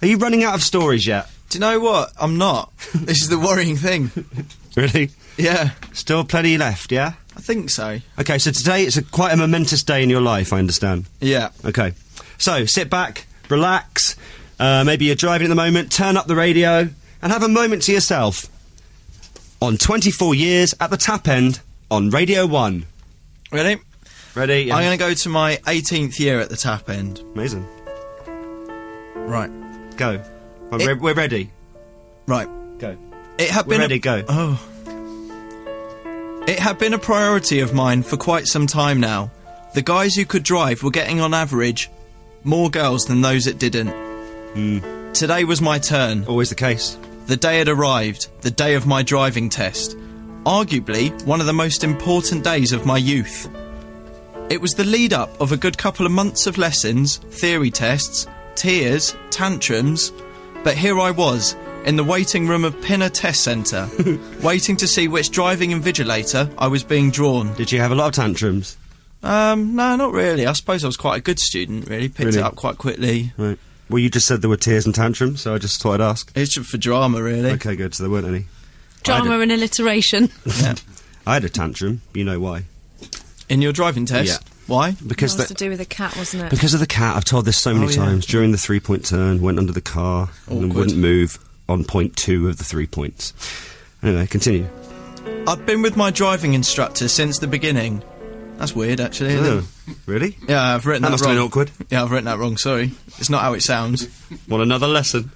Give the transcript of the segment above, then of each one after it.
Are you running out of stories yet? Do you know what? I'm not. This is the worrying thing. Really? Yeah. Still plenty left, yeah? I think so. Okay, so today it's quite a momentous day in your life, I understand. Yeah. Okay. So, sit back, relax, maybe you're driving at the moment, turn up the radio, and have a moment to yourself. On 24 years at the Tap End on Radio 1. Ready? Ready? Yeah. I'm going to go to my 18th year at the Tap End. Amazing. Right. Go. We're ready. Right. Go. It had We're been ready, go. Oh. It had been a priority of mine for quite some time now. The guys who could drive were getting on average more girls than those that didn't. Today was my turn. Always the case. The day had arrived, the day of my driving test. Arguably one of the most important days of my youth. It was the lead-up of a good couple of months of lessons, theory tests, tears, tantrums, but here I was, in the waiting room of Pinner Test Centre, waiting to see which driving invigilator I was being drawn. Did you have a lot of tantrums? No, not really. I suppose I was quite a good student, really. Picked it up quite quickly. Right. Well, you just said there were tears and tantrums, so I just thought I'd ask. It's just for drama, really. Okay, good, so there weren't any. Drama and alliteration. Yeah. I had a tantrum, you know why. In your driving test? Yeah. Why? Because It was to do with the cat, wasn't it? Because of the cat, I've told this so many Oh, yeah. times. During the 3-point turn, went under the car and Awkward. wouldn't move on point 2 of the 3 points. Anyway, continue. I'd been with my driving instructor since the beginning. That's weird, actually. Isn't Oh, it? really? Yeah, I've written that, That must have wrong. been awkward. Yeah, I've written that wrong, sorry. It's not how it sounds. Want another lesson?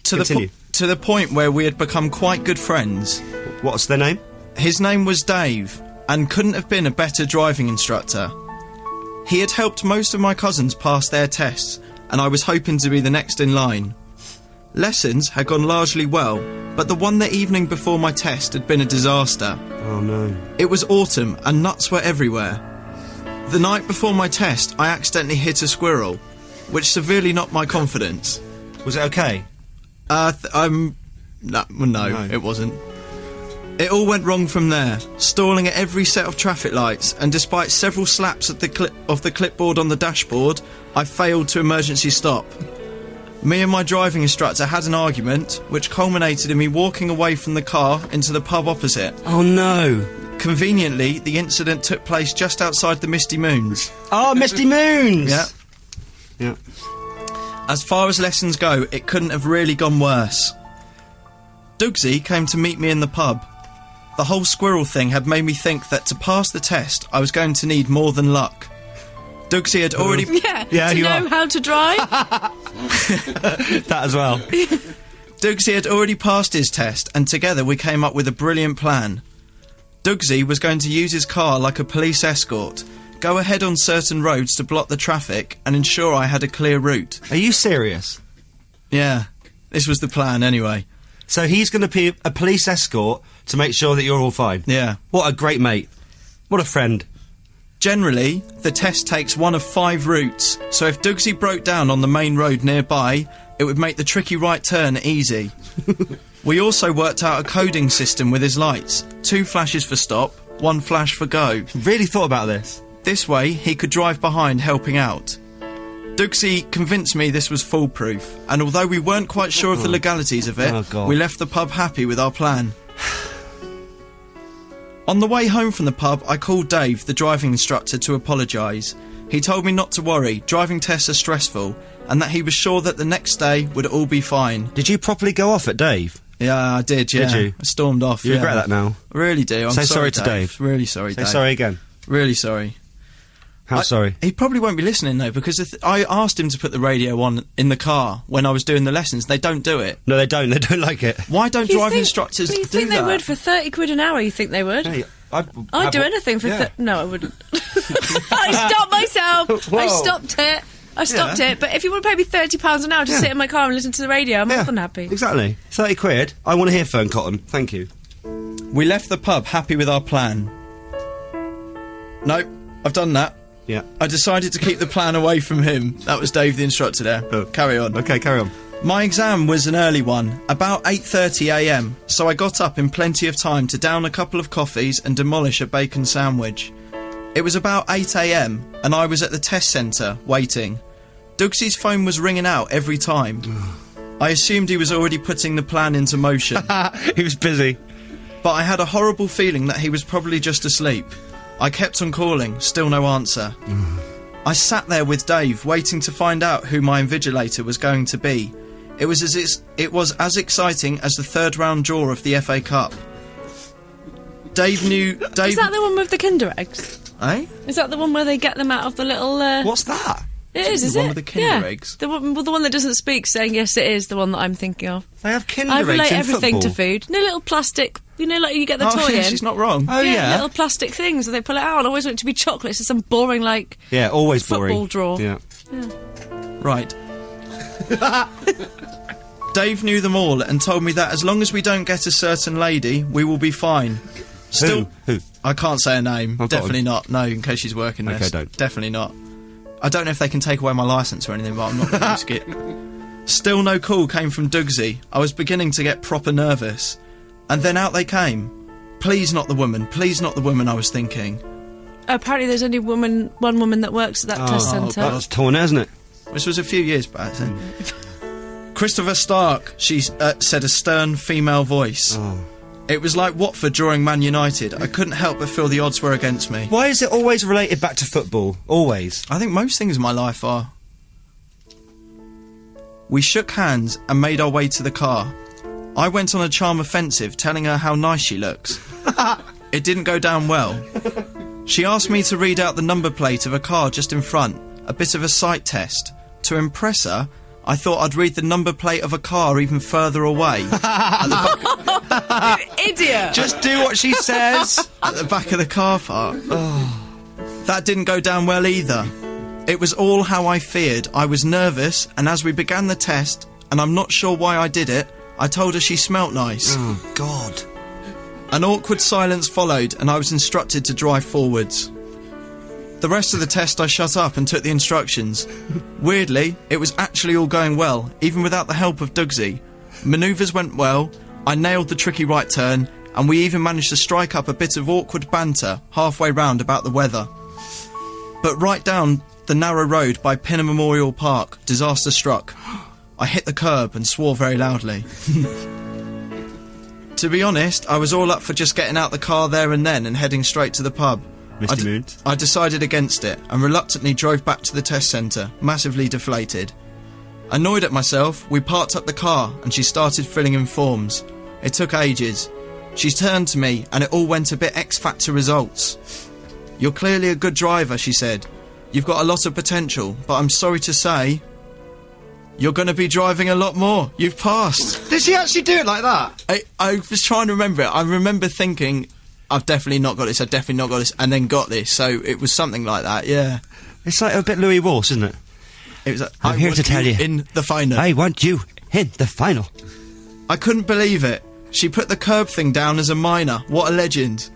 Continue. To the point where we had become quite good friends. What's their name? His name was Dave, and couldn't have been a better driving instructor. He had helped most of my cousins pass their tests, and I was hoping to be the next in line. Lessons had gone largely well, but the one the evening before my test had been a disaster. Oh, no. It was autumn, and nuts were everywhere. The night before my test, I accidentally hit a squirrel, which severely knocked my confidence. Was it okay? No, it wasn't. It all went wrong from there, stalling at every set of traffic lights, and despite several slaps at the clipboard on the dashboard, I failed to emergency stop. Me and my driving instructor had an argument, which culminated in me walking away from the car into the pub opposite. Oh, no. Conveniently, the incident took place just outside the Misty Moons. Oh, Misty Moons! Yeah. Yeah. As far as lessons go, it couldn't have really gone worse. Dougsy came to meet me in the pub. The whole squirrel thing had made me think that to pass the test, I was going to need more than luck. Dougsy had already... Yeah, to know how to drive. That as well. Dougsy had already passed his test, and together we came up with a brilliant plan. Dougsy was going to use his car like a police escort, go ahead on certain roads to block the traffic, and ensure I had a clear route. Are you serious? Yeah, this was the plan anyway. So he's going to be a police escort to make sure that you're all fine? Yeah. What a great mate. What a friend. Generally, the test takes one of 5 routes, so if Dougsy broke down on the main road nearby, it would make the tricky right turn easy. We also worked out a coding system with his lights. 2 flashes for stop, 1 flash for go. Really thought about this. This way, he could drive behind helping out. Dougsy convinced me this was foolproof, and although we weren't quite sure of the legalities of it, Oh, God. we left the pub happy with our plan. On the way home from the pub, I called Dave, the driving instructor, to apologise. He told me not to worry, driving tests are stressful, and that he was sure that the next day would all be fine. Did you properly go off at Dave? Yeah, I did, yeah. Did you? I stormed off, You yeah. regret that now? I really do. I'm Say sorry to Dave. Really sorry, Say Dave. sorry again. Really sorry. How sorry? He probably won't be listening, though, because I asked him to put the radio on in the car when I was doing the lessons. They don't do it. No, they don't. They don't like it. Why don't driving instructors You do think that? they would for 30 quid an hour? You think they would? Hey, I'd do anything for... Yeah. No, I wouldn't. I stopped myself. Whoa. I stopped it. But if you want to pay me £30 an hour to Yeah. sit in my car and listen to the radio, I'm Yeah, more than happy. Exactly. 30 quid. I want to hear Fern Cotton. Thank you. We left the pub happy with our plan. Nope, I've done that. Yeah. I decided to keep the plan away from him. That was Dave, the instructor there. Oh. Carry on. Okay, carry on. My exam was an early one, about 8:30 a.m, so I got up in plenty of time to down a couple of coffees and demolish a bacon sandwich. It was about 8 a.m, and I was at the test centre, waiting. Dougsy's phone was ringing out every time. I assumed he was already putting the plan into motion. He was busy. But I had a horrible feeling that he was probably just asleep. I kept on calling, still no answer. I sat there with Dave, waiting to find out who my invigilator was going to be. It was as exciting as the third round draw of the FA Cup. Dave knew... Is that the one with the Kinder eggs? Eh? Is that the one where they get them out of the little... What's that? It is The it? one with the Kinder eggs? The one that doesn't speak, saying yes, it is the one that I'm thinking of. They have Kinder I eggs relate in everything football. to food. No little plastic, you know, like you get the toy yeah, in. she's not wrong. Oh, yeah. Little plastic things, and they pull it out. I always want it to be chocolate. It's some boring, like, Yeah, always boring. football draw. Yeah. Right. Dave knew them all and told me that as long as we don't get a certain lady, we will be fine. Still, Who? I can't say her name. Oh, go Definitely on. not. No, in case she's working this. Okay, don't. Definitely not. I don't know if they can take away my licence or anything, but I'm not going to risk it. Still no call came from Dougsy. I was beginning to get proper nervous. And then out they came. Please not the woman, please not the woman, I was thinking. Apparently there's only one woman that works at that test centre. That's torn, hasn't it? This was a few years back then. Christopher Stark, she said, a stern female voice. Oh. It was like Watford drawing Man United. I couldn't help but feel the odds were against me. Why is it always related back to football? Always. I think most things in my life are. We shook hands and made our way to the car. I went on a charm offensive, telling her how nice she looks. It didn't go down well. She asked me to read out the number plate of a car just in front, a bit of a sight test. To impress her, I thought I'd read the number plate of a car even further away. Idiot! Just do what she says at the back of the car park. Oh. That didn't go down well either. It was all how I feared. I was nervous, and as we began the test, and I'm not sure why I did it, I told her she smelt nice. Oh, God. An awkward silence followed, and I was instructed to drive forwards. The rest of the test I shut up and took the instructions. Weirdly, it was actually all going well, even without the help of Dougsy. Manoeuvres went well, I nailed the tricky right turn, and we even managed to strike up a bit of awkward banter halfway round about the weather. But right down the narrow road by Pinner Memorial Park, disaster struck. I hit the curb and swore very loudly. To be honest, I was all up for just getting out the car there and then and heading straight to the pub. Misty Moons. I decided against it and reluctantly drove back to the test centre, massively deflated. Annoyed at myself, we parked up the car and she started filling in forms. It took ages. She turned to me and it all went a bit X-Factor results. "You're clearly a good driver," she said. "You've got a lot of potential, but I'm sorry to say, you're going to be driving a lot more. You've passed." Did she actually do it like that? I was trying to remember it. I remember thinking, I've definitely not got this, I've definitely not got this, and then got this, so it was something like that, yeah. It's like a bit Louis Walsh, isn't it? It was like, I'm here want to tell you. in the final. I want you in the final. I couldn't believe it. She put the curb thing down as a minor. What a legend.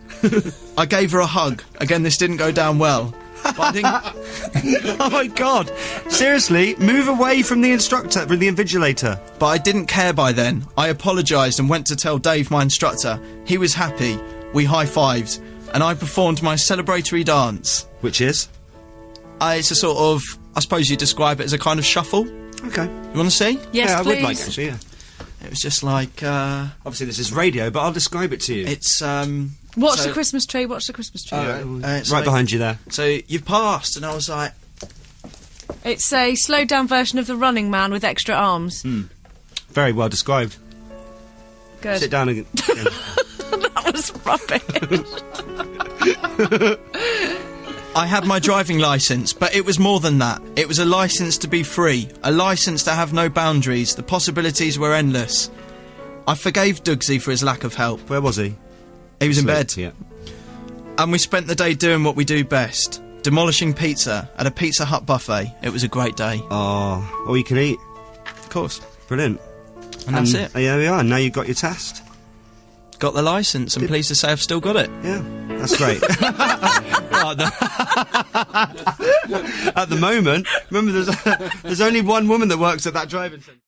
I gave her a hug. Again, this didn't go down well. But I didn't, Oh, my God. Seriously, move away from the instructor, from the invigilator. but I didn't care by then. I apologised and went to tell Dave, my instructor. He was happy. We high-fived. And I performed my celebratory dance. Which is? It's a sort of, I suppose you describe it as a kind of shuffle. Okay. You want to see? Yes, yeah, I please. would like, actually, yeah. It was just like, Obviously, this is radio, but I'll describe it to you. it's, Watch so- the Christmas tree, watch the Christmas tree. it's right like- behind you there. So you've passed, and I was like, It's a slowed down version of the Running Man with extra arms. Very well described. Good. Sit down again. That was rubbish. I had my driving licence, but it was more than that. It was a licence to be free, a licence to have no boundaries. The possibilities were endless. I forgave Dougsy for his lack of help. Where was he? He was in bed. Yeah. And we spent the day doing what we do best, demolishing pizza at a Pizza Hut buffet. It was a great day. Oh, all you can eat. Of course. Brilliant. And that's it. There we are. Now you've got your test. Got the licence, and pleased to say I've still got it. Yeah, that's great. At the moment, remember, there's only one woman that works at that driving centre.